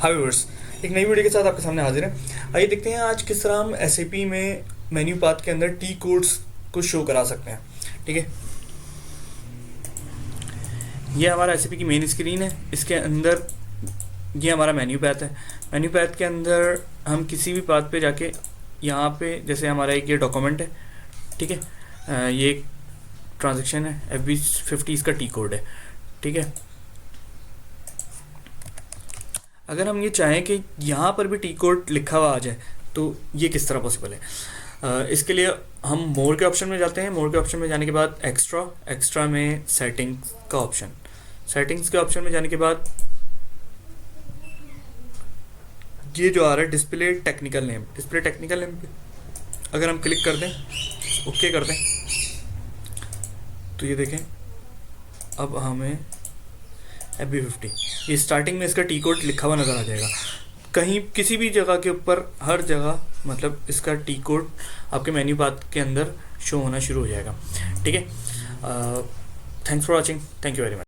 हाय viewers, एक नई video के साथ आपके सामने हाजिर है। आइए देखते हैं आज किस तरह हम एसएपी में मेन्यू पाथ के अंदर टी कोड्स को शो करा सकते हैं। ठीक है, ये हमारा एसएपी की मेन स्क्रीन है। इसके अंदर ये हमारा मेन्यू पाथ है। मेन्यू पाथ के अंदर हम किसी भी पाथ पे जाके यहाँ पे, जैसे हमारा एक ये डॉक्यूमेंट है, ठीक है, ये एक ट्रांजेक्शन है, FB50 इसका टी कोड है। ठीक है, अगर हम ये चाहें कि यहाँ पर भी टी कोड लिखा हुआ आ जाए तो ये किस तरह पॉसिबल है। इसके लिए हम मोर के ऑप्शन में जाते हैं। मोर के ऑप्शन में जाने के बाद एक्स्ट्रा में सेटिंग्स का ऑप्शन, सेटिंग्स के ऑप्शन में जाने के बाद ये जो आ रहा है display technical name, display technical name पे अगर हम क्लिक कर दें, ओके कर दें, तो ये देखें अब हमें FB50 ये स्टार्टिंग में इसका टी कोड लिखा हुआ नज़र आ जाएगा। कहीं किसी भी जगह के ऊपर, हर जगह मतलब इसका टी कोड आपके मेन्यू पाथ के अंदर शो होना शुरू हो जाएगा। ठीक है, thanks for watching, thank you very much.